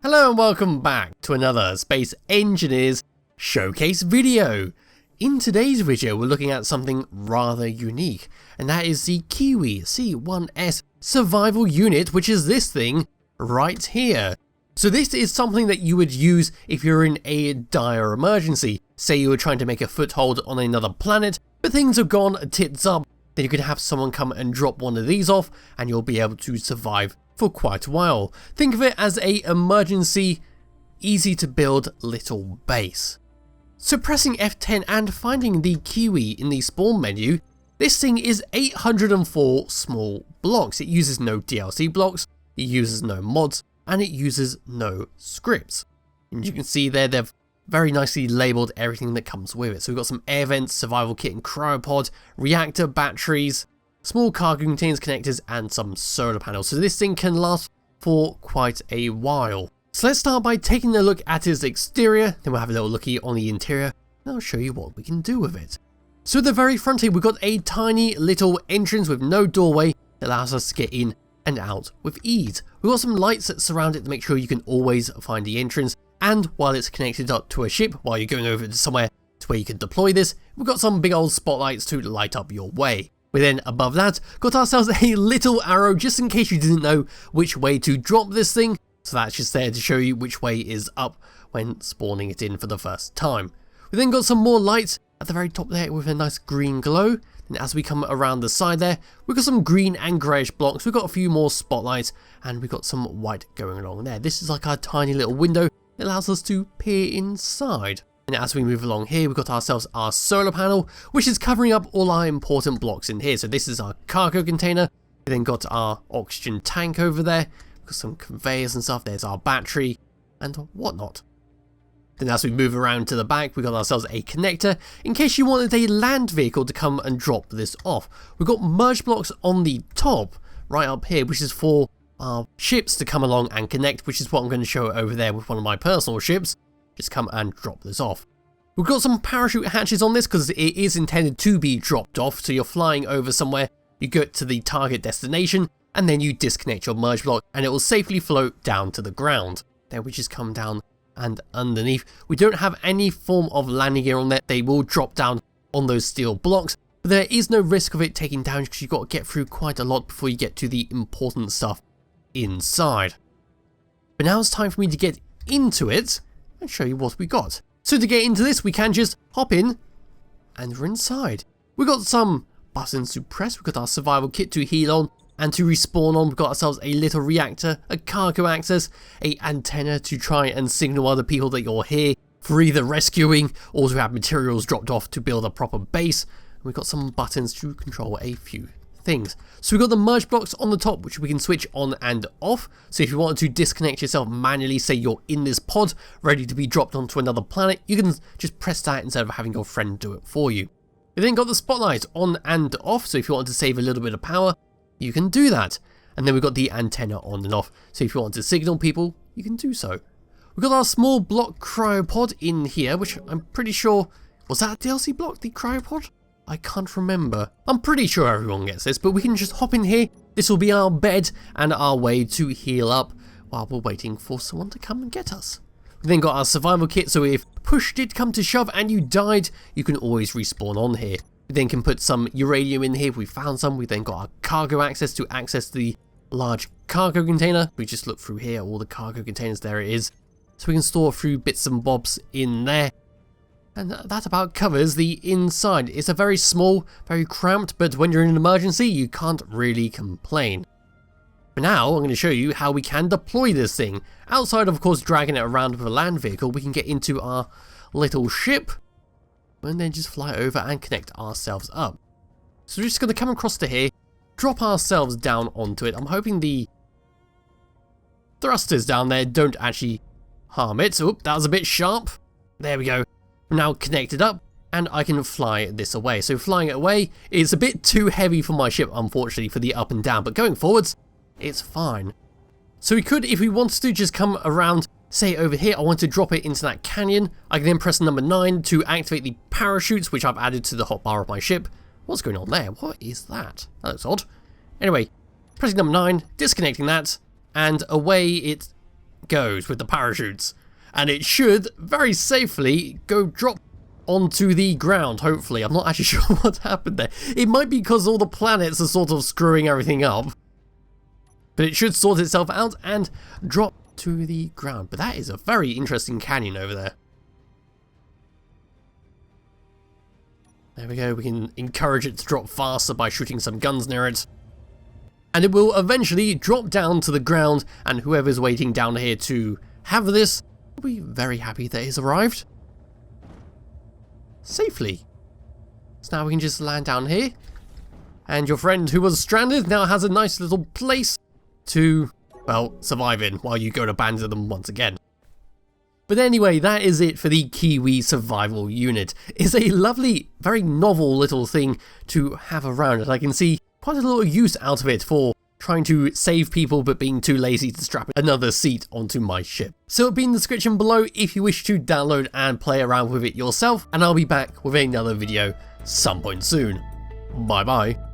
Hello and welcome back to another Space Engineers showcase video. In today's video we're looking at something rather unique, and that is the Kiwi C-1S survival unit, which is this thing right here. So this is something that you would use if you're in a dire emergency. Say you were trying to make a foothold on another planet, but things have gone tits up, then you could have someone come and drop one of these off and you'll be able to survive for quite a while. Think of it as a emergency, easy to build little base. So pressing F10 and finding the Kiwi in the spawn menu, this thing is 804 small blocks. It uses no DLC blocks, it uses no mods, and it uses no scripts. And you can see there they've very nicely labelled everything that comes with it. So we've got some air vents, survival kit and cryopod, reactor batteries, small cargo containers, connectors, and some solar panels. So this thing can last for quite a while. So let's start by taking a look at its exterior, then we'll have a little looky on the interior, and I'll show you what we can do with it. So at the very front here, we've got a tiny little entrance with no doorway that allows us to get in and out with ease. We've got some lights that surround it to make sure you can always find the entrance, and while it's connected up to a ship, while you're going over to somewhere to where you can deploy this, we've got some big old spotlights to light up your way. We then, above that, got ourselves a little arrow just in case you didn't know which way to drop this thing. So that's just there to show you which way is up when spawning it in for the first time. We then got some more lights at the very top there with a nice green glow. And as we come around the side there, we've got some green and greyish blocks. We've got a few more spotlights and we've got some white going along there. This is like our tiny little window that allows us to peer inside. And as we move along here, we've got ourselves our solar panel, which is covering up all our important blocks in here. So this is our cargo container. We then got our oxygen tank over there. We've got some conveyors and stuff. There's our battery and whatnot. Then as we move around to the back, we've got ourselves a connector in case you wanted a land vehicle to come and drop this off. We've got merge blocks on the top, right up here, which is for our ships to come along and connect, which is what I'm going to show over there with one of my personal ships. Just come and drop this off. We've got some parachute hatches on this because it is intended to be dropped off. So you're flying over somewhere, you get to the target destination, and then you disconnect your merge block and it will safely float down to the ground. Then we just come down and underneath. We don't have any form of landing gear on there. They will drop down on those steel blocks, but there is no risk of it taking damage because you've got to get through quite a lot before you get to the important stuff inside. But now it's time for me to get into it and show you what we got. So to get into this, we can just hop in and we're inside. We've got some buttons to press. We've got our survival kit to heal on and to respawn on. We've got ourselves a little reactor, a cargo access, a antenna to try and signal other people that you're here for either rescuing or to have materials dropped off to build a proper base. And we've got some buttons to control a few things. So we've got the merge blocks on the top, which we can switch on and off. So if you wanted to disconnect yourself manually, say you're in this pod ready to be dropped onto another planet, you can just press that instead of having your friend do it for you. We then got the spotlight on and off, so if you want to save a little bit of power, you can do that. And then we've got the antenna on and off, so if you want to signal people, you can do so. We've got our small block cryopod in here, which I'm pretty sure, was that a DLC block, the cryopod? I can't remember. I'm pretty sure everyone gets this, but we can just hop in here. This will be our bed and our way to heal up while we're waiting for someone to come and get us. We then got our survival kit, so if push did come to shove and you died, you can always respawn on here. We then can put some uranium in here if we found some. We then got our cargo access to access the large cargo container. We just look through here, all the cargo containers, there it is. So we can store a few bits and bobs in there. And that about covers the inside. It's a very small, very cramped, but when you're in an emergency, you can't really complain. For now, I'm going to show you how we can deploy this thing. Outside, of course, dragging it around with a land vehicle, we can get into our little ship and then just fly over and connect ourselves up. So we're just going to come across to here, drop ourselves down onto it. I'm hoping the thrusters down there don't actually harm it. Oop, that was a bit sharp. There we go. I'm now connected up and I can fly this away. So flying it away is a bit too heavy for my ship, unfortunately, for the up and down, but going forwards, it's fine. So we could, if we wanted to, just come around, say over here, I want to drop it into that canyon. I can then press number 9 to activate the parachutes, which I've added to the hotbar of my ship. What's going on there? What is that? That looks odd. Anyway, pressing number 9, disconnecting that, and away it goes with the parachutes. And it should very safely go drop onto the ground, hopefully. I'm not actually sure what happened there. It might be because all the planets are sort of screwing everything up. But it should sort itself out and drop to the ground. But that is a very interesting canyon over there. There we go, we can encourage it to drop faster by shooting some guns near it. And it will eventually drop down to the ground, and whoever's waiting down here to have this will be very happy that it's arrived. Safely. So now we can just land down here. And your friend who was stranded now has a nice little place to, well, survive in while you go to abandon them once again. But anyway, that is it for the Kiwi survival unit. It's a lovely, very novel little thing to have around, and I can see quite a lot of use out of it for trying to save people but being too lazy to strap another seat onto my ship. So it'll be in the description below if you wish to download and play around with it yourself, and I'll be back with another video some point soon. Bye bye.